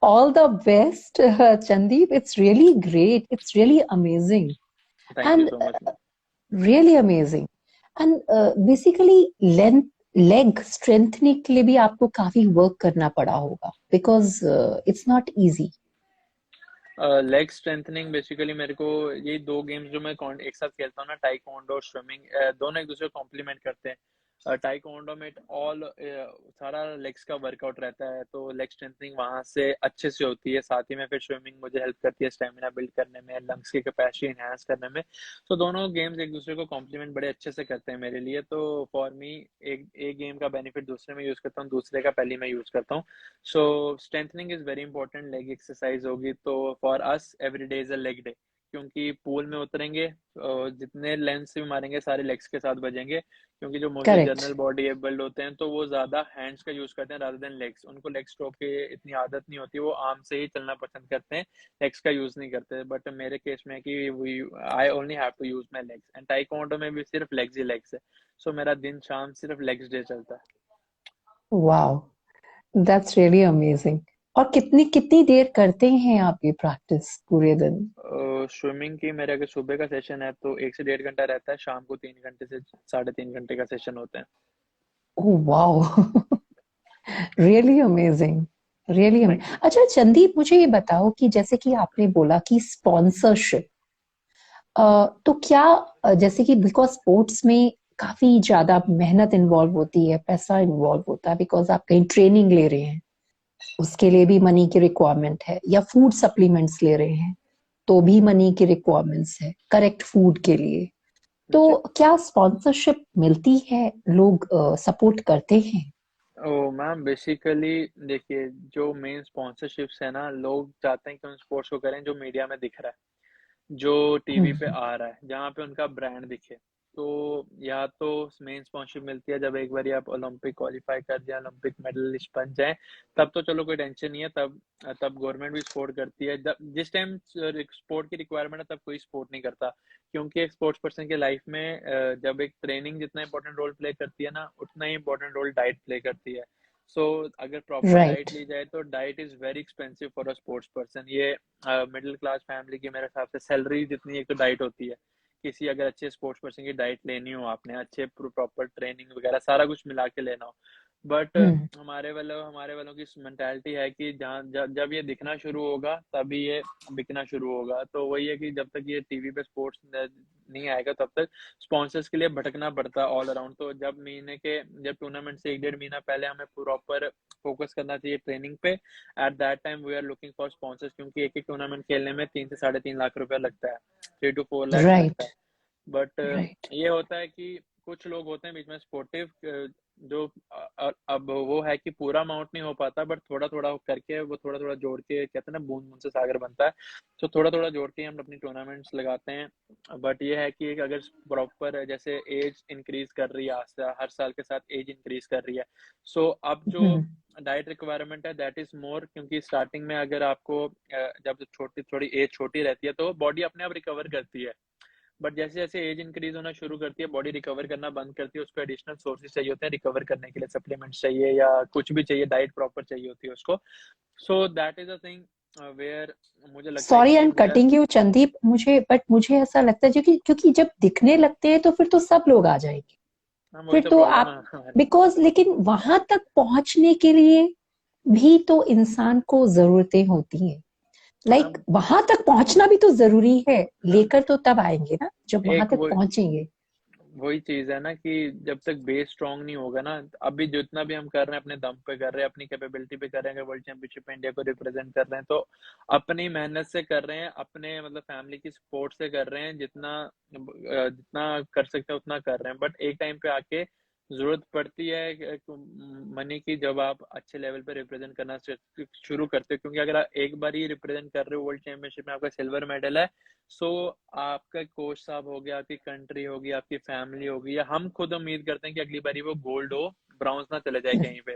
All the best, Chandeep. It's really great. It's really amazing. Thank you And so much ma'am. really amazing. And basically, leg strengthening के लिए भी आपको काफी work करना पड़ा होगा because it's not easy. Leg strengthening basically मेरे को ये 2 गेम्स जो मैं एक साथ खेलता हूँ ना, टाइकोंडो और स्विमिंग, दोनों एक दूसरे को कॉम्प्लीमेंट करते हैं। टाइकोंडो में ऑल सारा लेग्स का वर्कआउट रहता है, तो लेग स्ट्रेंथनिंग वहां से अच्छे से होती है। साथ ही में फिर स्विमिंग मुझे हेल्प करती है स्टेमिना बिल्ड करने में, लंग्स की कैपेसिटी एनहांस करने में। तो दोनों गेम्स एक दूसरे को कॉम्प्लीमेंट बड़े अच्छे से करते हैं मेरे लिए। तो फॉर मी एक गेम का बेनिफिट दूसरे में यूज करता हूँ, दूसरे का पहले में यूज करता हूँ। So strengthening is very important. Leg exercise होगी तो for us every day is a leg day, क्योंकि पूल में उतरेंगे जितने लेंथ से भी मारेंगे सारे लेग्स के साथ बजेंगे, क्योंकि जो mostly general Correct. Body build होते हैं तो वो ज्यादा हैंड्स का यूज करते हैं रादर देन लेग्स। उनको लेग स्ट्रोक की इतनी आदत नहीं होती, वो आर्म से ही चलना पसंद करते हैं, लेग्स का यूज नहीं करते। बट मेरे केस में कि I only have to use my legs, and taekwondo में भी सिर्फ लेग्स ही लेग्स है। सो मेरा दिन शाम सिर्फ लेग्स डे चलता है। Wow. That's really amazing. और कितनी कितनी देर करते हैं आप ये प्रैक्टिस पूरे दिन? स्विमिंग की मेरे अगर सुबह का सेशन है तो 1 से 1.5 घंटा रहता है, शाम को 3 घंटे से 3.5 घंटे का सेशन होता है। Oh wow, really amazing, really thank amazing. You. अच्छा संदीप, मुझे ये बताओ कि जैसे कि आपने बोला कि स्पॉन्सरशिप, तो क्या जैसे कि बिकॉज स्पोर्ट्स में काफी ज्यादा मेहनत इन्वॉल्व होती है, पैसा इन्वॉल्व होता है, बिकॉज आप कहीं ट्रेनिंग ले रहे हैं, उसके लिए भी मनी की रिक्वायरमेंट है, या फूड सप्लीमेंट्स ले रहे हैं तो भी मनी की रिक्वायरमेंट्स है करेक्ट फूड के लिए। तो जी। क्या स्पॉन्सरशिप मिलती है, लोग सपोर्ट करते हैं? ओ मैम, बेसिकली देखिए, जो मेन स्पॉन्सरशिप्स है ना, लोग चाहते हैं कि उन स्पोर्ट्स को करें जो मीडिया में दिख रहा है, जो टीवी पे हम्म। आ रहा है, जहाँ पे उनका ब्रांड दिखे। तो या तो मेन स्पॉन्सरशिप मिलती है जब एक बार आप ओलंपिक क्वालिफाई कर जाए, ओलंपिक मेडलिस्ट बन जाए, तब तो चलो कोई टेंशन नहीं है, तब तब गवर्नमेंट भी सपोर्ट करती है। जब जिस टाइम स्पोर्ट की रिक्वायरमेंट है, तब कोई सपोर्ट नहीं करता, क्योंकि एक स्पोर्ट्स पर्सन के लाइफ में जब एक ट्रेनिंग जितना इंपॉर्टेंट रोल प्ले करती है ना, उतना ही इंपॉर्टेंट रोल डाइट प्ले करती है। सो अगर प्रॉपर राइट। डाइट ली जाए तो diet is very expensive for a sports person. ये मिडिल क्लास फैमिली की मेरे हिसाब से सैलरी जितनी एक तो डाइट होती है। किसी अगर अच्छे स्पोर्ट्स पर्सन की डाइट लेनी हो, आपने अच्छे प्रॉपर ट्रेनिंग वगैरह सारा कुछ मिला के लेना हो, बट हम्म। हमारे वालों की मेंटालिटी है कि जहाँ जब ये दिखना शुरू होगा तभी ये बिकना शुरू होगा। तो वही है कि जब तक ये टीवी पे स्पोर्ट्स नहीं आएगा, तब तक स्पॉन्सर्स के लिए भटकना पड़ता है ऑल अराउंड। तो जब टूर्नामेंट से एक डेढ़ महीना पहले हमें प्रॉपर फोकस करना चाहिए ट्रेनिंग पे। At that time we are looking for sponsors, क्योंकि एक एक टूर्नामेंट खेलने में 3 से 3.5 लाख रुपया लगता है, 3 to 4 lakhs लगता राइट। है। But right. ये होता है कि कुछ लोग होते हैं बीच में स्पोर्टिव, जो अब वो है कि पूरा अमाउंट नहीं हो पाता, बट थोड़ा थोड़ा करके, वो थोड़ा थोड़ा जोड़ के, कहते हैं ना बूंद बूंद से सागर बनता है। तो थोड़ा थोड़ा जोड़ के हम अपनी टूर्नामेंट्स लगाते हैं। बट ये है कि अगर प्रॉपर जैसे एज इंक्रीज कर रही है, हर साल के साथ एज इंक्रीज कर रही है, सो अब जो हम्म। डाइट रिक्वायरमेंट है दैट इज मोर, क्योंकि स्टार्टिंग में अगर आपको जब छोटी थोड़ी एज छोटी रहती है तो बॉडी अपने आप रिकवर करती है। बट जैसे जैसे एज इंक्रीज होना शुरू करती है, बॉडी रिकवर करना बंद करती है, उसको एडिशनल सोर्सेज चाहिए होते हैं रिकवर करने के लिए, सप्लीमेंट्स चाहिए या कुछ भी चाहिए, डाइट प्रॉपर चाहिए होती है उसको। So that is a thing where मुझे लगता है सॉरी आई कि एम मेरा। कटिंग यू संदीप, मुझे ऐसा लगता है क्योंकि क्योंकि जब दिखने लगते हैं तो फिर तो सब लोग आ जाएंगे। हाँ, वही फिर तो तो प्रॉब्लम है आप, हमारी। बिकॉज लेकिन वहां तक पहुंचने के लिए भी तो इंसान को जरूरतें होती हैं। लाइक मैम वहां तक पहुंचना भी तो जरूरी है, मैम लेकर तो तब आएंगे ना जब वहां एक तक पहुंचेंगे। वही चीज है ना कि जब तक बेस स्ट्रांग नहीं होगा ना, अभी जितना भी हम कर रहे हैं अपने दम पे कर रहे हैं, अपनी कैपेबिलिटी पे कर रहे हैं, अगर वर्ल्ड चैंपियनशिप में इंडिया को रिप्रेजेंट कर रहे हैं तो अपनी मेहनत से कर रहे हैं, अपने मतलब फैमिली की सपोर्ट से कर रहे हैं, जितना कर सकते हैं उतना कर रहे हैं। बट एक टाइम पे आके जरूरत पड़ती है मनी की, जब आप अच्छे लेवल पे रिप्रेजेंट करना शुरू करते हो, क्योंकि अगर आप एक बार ही रिप्रेजेंट कर रहे हो वर्ल्ड चैंपियनशिप में, आपका सिल्वर मेडल है, सो आपका कोच साहब हो गया, आपकी कंट्री होगी, आपकी फैमिली होगी, या हम खुद उम्मीद करते हैं कि अगली बारी वो गोल्ड हो, ब्राउन्स ना चले जाए कहीं पे।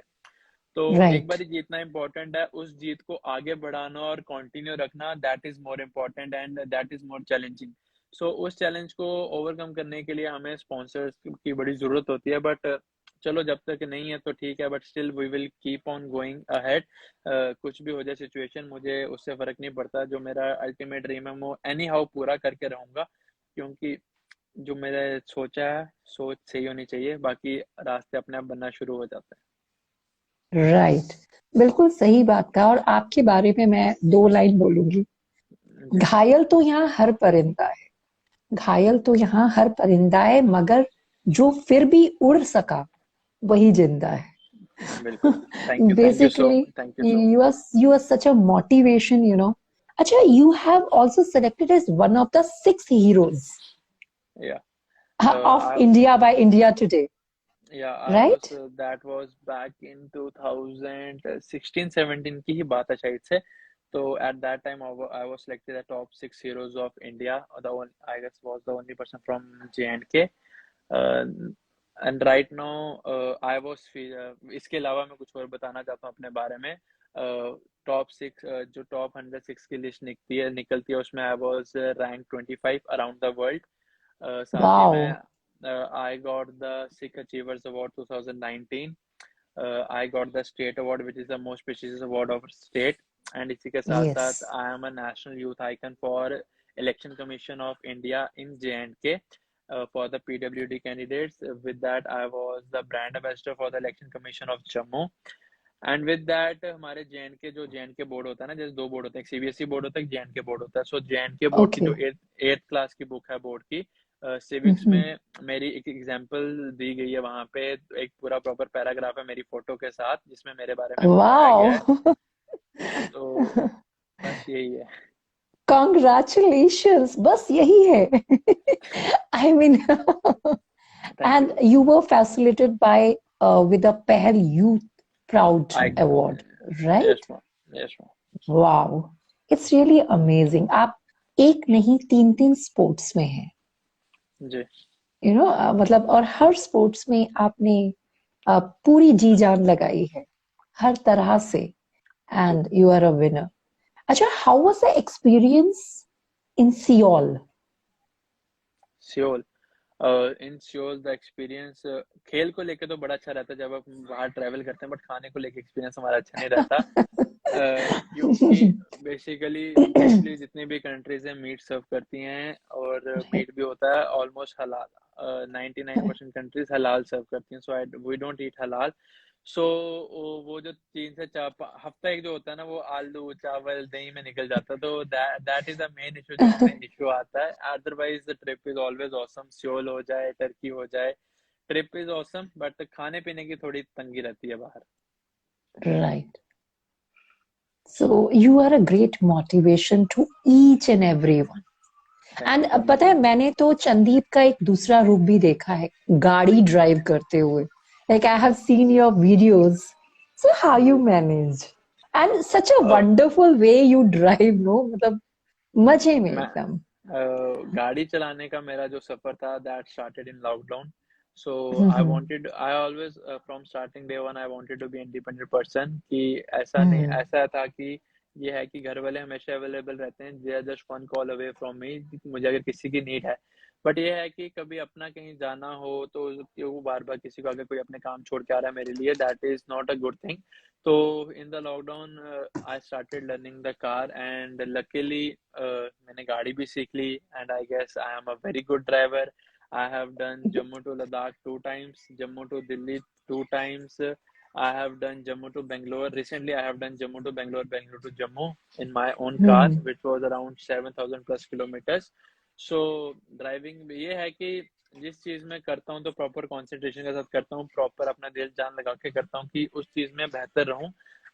तो एक राइट। बारी जीतना इंपॉर्टेंट है, उस जीत को आगे बढ़ाना और कंटिन्यू रखना, that is more important and that is more challenging. So उस चैलेंज को ओवरकम करने के लिए हमें स्पॉन्सर्स की बड़ी जरूरत होती है। बट चलो, जब तक नहीं है तो ठीक है, but still we will keep on going ahead. कुछ भी हो जाए सिचुएशन, मुझे उससे फर्क नहीं पड़ता, जो मेरा अल्टीमेट ड्रीम है वो एनी हाउ पूरा करके रहूंगा, क्योंकि जो मैंने सोचा है, सोच सही होनी चाहिए, बाकी रास्ते अपने आप बनना शुरू हो जाते राइट। बिल्कुल सही बात कहा। और आपके बारे में मैं दो लाइन बोलूंगी। हैं। जी। घायल तो यहाँ हर परिंदा है, घायल तो यहाँ हर परिंदा है, मगर जो फिर भी उड़ सका वही जिंदा है। बिल्कुल। Basically, thank you so much. you are such a motivation, you know. Acha, you have also selected as one of the six heroes या of I India by India Today, I was right? That was back in 2016-17 की ही बात है शायद से। तो at that time I was selected the top 6 heroes of India, the one I guess was the only person from J and right now I was. इसके अलावा मैं कुछ और बताना चाहता हूँ अपने बारे में। टॉप 6, जो टॉप 100 6 की लिस्ट निकलती है, उसमें I was rank 25 around the world. साथ ही में Wow. I got the Sikh achievers award 2019। I got the state award which is the most prestigious award of state. And इसी के साथ साथ Yes. I am a national youth icon for election commission of India in J and के। for the PWD candidates. With that, I was the brand ambassador for the Election Commission of Jammu. And with that हमारे JNK जो JNK board होता है ना, जैसे दो board होते हैं, एक CBSE बोर्ड होता है, एक JNK बोर्ड होता है. सो JNK बोर्ड की ओके. जो एट्थ क्लास की बुक है बोर्ड की, सिविक्स में मेरी एक एग्जांपल दी गई है. वहां पे एक पूरा प्रॉपर पैराग्राफ है मेरी फोटो के साथ, जिसमें मेरे बारे में बताया गया है. वाओ. तो बस यही है. Congratulations. बस यही है. I mean, thank and you. you were facilitated by with a Pehl Youth Proud I Award, right? Yes ma'am, yes ma'am. Wow. It's really amazing. आप एक नहीं तीन तीन स्पोर्ट्स में हैं. जी. You know, मतलब और हर स्पोर्ट्स में आपने पूरी जी जान लगाई है हर तरह से, and you are a winner. अच्छा, how was the experience in Seoul? Seoul. In Seoul the experience, खेल को लेके तो बड़ा अच्छा रहता है जब आप बाहर ट्रैवल करते हैं, बट खाने को लेके एक्सपीरियंस हमारा अच्छा नहीं रहता. क्योंकि बेसिकली मोस्टली जितनी भी कंट्रीज हैं मीट सर्व करती हैं, और मीट भी होता है ऑलमोस्ट हलाल. 99% कंट्रीज हलाल सर्व करती हैं. सो वी डोंट ईट हलाल. सो वो जो 3 से 4 हफ्ता एक जो होता है ना, वो आलू चावल दही में निकल जाता है. तो that is the main issue जो हमें इशू आता है. Otherwise the trip is always awesome. Seoul हो जाए, टर्की हो जाए, ट्रिप इज ऑसम, बट खाने पीने की थोड़ी तंगी रहती है बाहर. Right. So you are a great motivation to each and everyone. Thank And you. पता है, मैंने तो चंदीप का एक दूसरा रूप भी देखा है, गाड़ी ड्राइव करते हुए. Like I have seen your videos. So how you manage? And such a wonderful way you drive, no? मतलब मजे में मैं एकदम. गाड़ी चलाने का मेरा जो सफर था, that started in lockdown. So I always from starting day one I wanted to be independent person. कि ऐसा नहीं, ऐसा था कि ये है कि घर वाले हमेशा अवेलेबल रहते हैं, they are just one call away from me, मुझे अगर किसी की नीड है. बट ये है कि कभी अपना कहीं जाना हो तो वो बार बार किसी को, अगर कोई अपने काम छोड़ के आ रहा है मेरे लिए, that is not a good thing. तो in the lockdown I started learning the car, and luckily मैंने गाड़ी भी सीख ली, and I guess I am a very good driver. I have done Jammu to Ladakh 2 times, Jammu to Delhi 2 times. I have done Jammu to Bangalore. Recently, I have done Jammu to Bangalore, Bangalore to Jammu in my own car, which was around 7,000 plus kilometers. So driving ये है कि जिस चीज में करता हूँ तो proper concentration के साथ करता हूँ, प्रॉपर अपना दिल जान लगा के करता हूँ कि उस चीज में बेहतर रहूँ,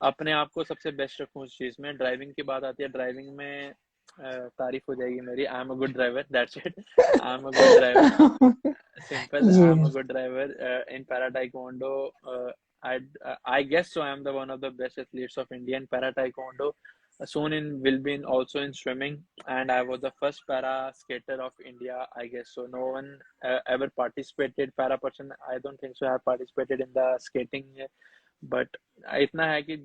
अपने आप को सबसे बेस्ट रखूँ उस चीज में. ड्राइविंग की बात आती है, ड्राइविंग में तारीफ हो जाएगी मेरी. आई am a good driver, that's it. I am a good driver. Simple. I'm a Yes. good driver in para taekwondo. I guess so. I'm the one of the best athletes of India in para taekwondo. Soon in will be in also in swimming, and I was the first para skater of India. I guess so. No one ever participated. Para person, I don't think so. Have participated in the skating, but इतना है कि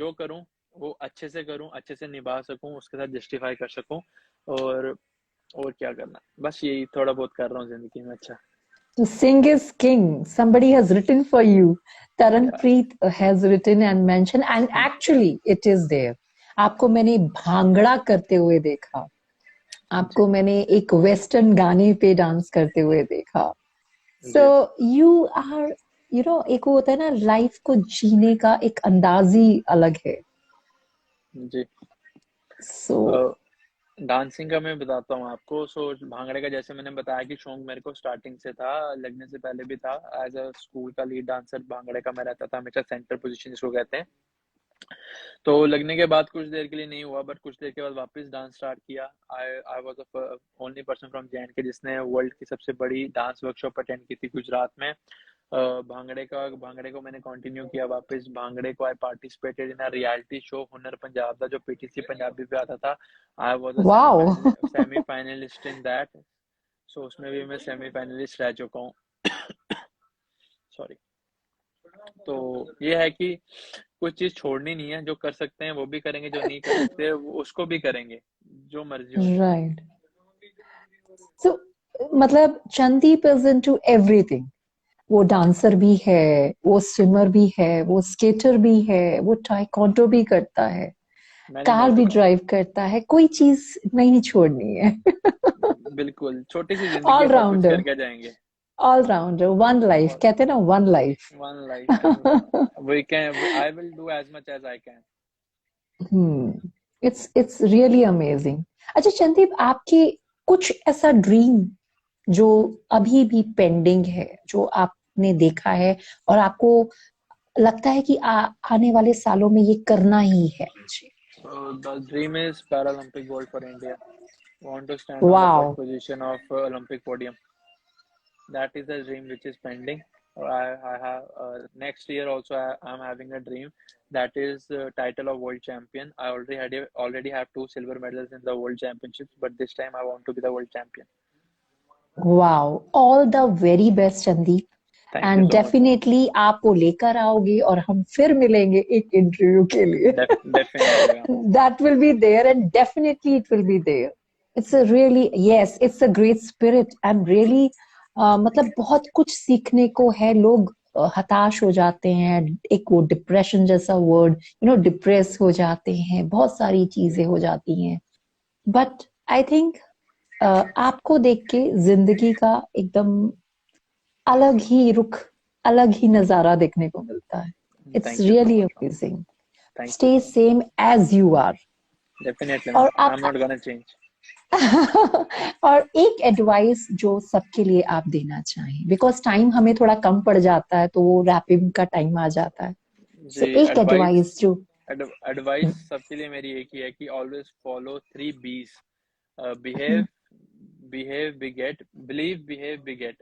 जो करूँ वो अच्छे से करूँ, अच्छे से निभा सकूँ, उसके साथ जस्टिफाई कर सकूँ, और क्या करना, बस यही थोड़ा बहुत कर रहा हूँ जिंदगी में. अच्छा. To sing is king. Somebody has written for you. Taranpreet has written and mentioned, and actually it is there. आपको मैंने भांगड़ा करते हुए देखा, आपको मैंने एक वेस्टर्न गाने पे डांस करते हुए देखा. So you are, you know, एक वो होता है ना, लाइफ को जीने का एक अंदाज ही अलग है. जी. So डांसिंग का मैं बताता हूँ आपको. सो भांगड़े का जैसे मैंने बताया कि शौक मेरे को स्टार्टिंग से था, लगने से पहले भी था. एज अ स्कूल का लीड डांसर भांगड़े का मैं रहता था हमेशा, सेंटर पोजीशन जिसको कहते हैं. तो लगने के बाद कुछ देर के लिए नहीं हुआ, बट कुछ देर के बाद वापस डांस स्टार्ट किया. I was the only person from JNK जिसने वर्ल्ड की सबसे बड़ी डांस वर्कशॉप अटेंड की थी गुजरात में. भांगड़े को मैंने कंटिन्यू किया वापस. भांगड़े को I participated in a reality show Hunar Punjab का, जो PTC पंजाबी पे आता था. I was a semifinalist in that. So उसमें भी मैं सेमीफाइनलिस्ट रह चुका हूँ. सॉरी. तो ये है कि कुछ चीज छोड़नी नहीं है, जो कर सकते हैं वो भी करेंगे, जो नहीं कर सकते उसको भी करेंगे, जो मर्जी हो. right. So मतलब चंदीप is into everything. वो डांसर भी है, वो स्विमर भी है, वो स्केटर भी है, वो टाइकोंडो भी करता है. मैंने कार नोट भी किया। ड्राइव करता है, कोई चीज नहीं छोड़नी है। बिल्कुल, छोटी सी जिंदगी ऑल है, सब कुछ राउंडर, करके जाएंगे। ऑल राउंडर, वन लाइफ और कहते हैं ना, one life. One life and we can, I will do as much as I can. It's really amazing. अच्छा संदीप, आपकी कुछ ऐसा ड्रीम जो अभी भी पेंडिंग है, जो आपने देखा है और आपको लगता है कि आने वाले सालों में ये करना ही है मुझे? So the dream is Paralympic gold for India. Want to stand on the wow. first position of Olympic podium. That is a dream which is pending. I have next year also. I'm having a dream that is title of world champion. I already have 2 silver medals in the world championships, but this time I want to be the world champion. Wow, all the very best Sandeep. Thank you and so much, ma'am. Definitely आप वो लेकर आओगे और हम फिर मिलेंगे एक interview के लिए। Definitely, ma'am. That will be there and definitely it will be there. It's a really, yes, it's a great spirit and really मतलब बहुत कुछ सीखने को है। लोग हताश हो जाते हैं, एक वो डिप्रेशन जैसा वर्ड, डिप्रेस हो जाते हैं, बहुत सारी चीजें हो जाती हैं। बट आई थिंक आपको देख के जिंदगी का एकदम अलग ही रुख, अलग ही नजारा देखने को मिलता है। It's Thank you so really much, ma'am. Amazing. Thank you stay so much. Same as you are. Definitely, और ma'am. आप I'm not gonna change. और एक एडवाइस जो सबके लिए आप देना चाहें, बिकॉज टाइम हमें थोड़ा कम पड़ जाता है, तो वो रैपिंग का टाइम आ जाता है। जी, सो एक एडवाइस जो एडवाइस सबके लिए मेरी एक ही है कि always follow 3 B's. Behave, बिगेट, behave, बिगेट।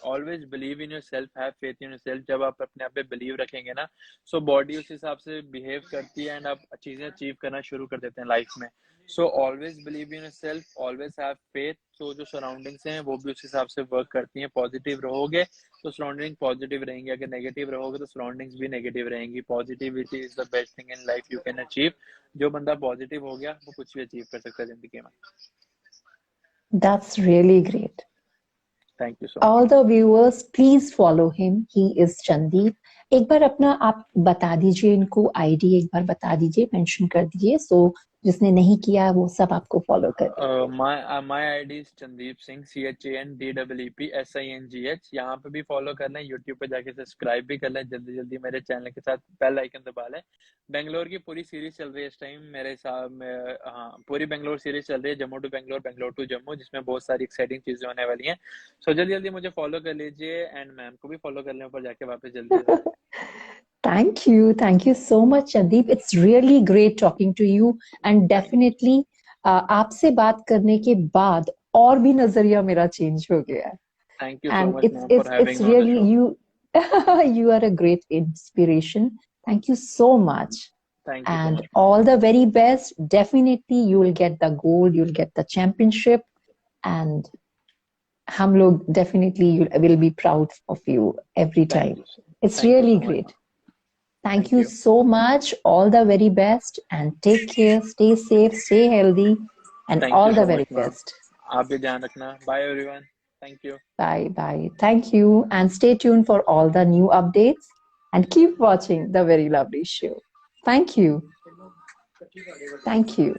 Always believe in your self, have faith in your self. जब आप अपने आप पे बिलीव रखेंगे ना, सो बॉडी उस हिसाब से बिहेव करती है एंड आप चीजें अचीव करना शुरू कर देते हैं लाइफ में। So always believe in yourself, always have faith. So जो सराउंडिंग्स हैं वो भी उस हिसाब से वर्क करती हैं। पॉजिटिव रहोगे तो सराउंडिंग पॉजिटिव रहेंगी, अगर नेगेटिव रहोगे तो सराउंडिंग्स भी नेगेटिव रहेंगी। Positivity is the best thing in life you can achieve. जो बंदा पॉजिटिव हो गया वो कुछ भी अचीव कर सकता है जिंदगी में। That's really great. Thank you so All much. the viewers, please follow him. He is Chandeep. एक बार अपना आप बता दीजिए, इनको आईडी एक बार बता दीजिए, मेंशन कर दीजिए, सो जिसने नहीं किया वो सब आपको फॉलो कर। My ID is Chandeep Singh, CHANDEEPSINGH। यहाँ पे भी फॉलो कर लें, यूट्यूब पे जाके सब्सक्राइब भी कर लें, जल्दी जल्दी मेरे चैनल के साथ बेल आइकन दबा लें। बेंगलोर की पूरी सीरीज चल रही है इस टाइम मेरे साथ में। हाँ, पूरी बेंगलोर सीरीज चल रही है, जम्मू टू बेंगलोर, बेंगलोर टू जम्मू, जिसमें बहुत सारी एक्साइटिंग चीजें होने वाली हैं। सो जल्दी जल्दी मुझे फॉलो कर लीजिए एंड मैम को भी फॉलो कर लें ऊपर जाके वापस जल्दी से। Thank you so much, Chandeep. It's really great talking to you, and definitely आपसे बात करने के बाद और भी नजरिया मेरा चेंज हो गया है। Thank you so And much ma'am for it's having me on the really show. you. You are a great inspiration. Thank you so much. Thank you so And much ma'am. all the very best. Definitely you will get the gold, you'll get the championship, and हम लोग definitely will be proud of you every time. It's thank you really so much great. Ma'am. Thank thank you you. so much. All the very best and take care. Stay safe, stay healthy, and thank you all the so very much ma'am. best. आप भी ध्यान रखना। Bye everyone. Thank you. Bye bye. Thank you. And stay tuned for all the new updates and keep watching The Very Lovely Show. Thank you. Thank you.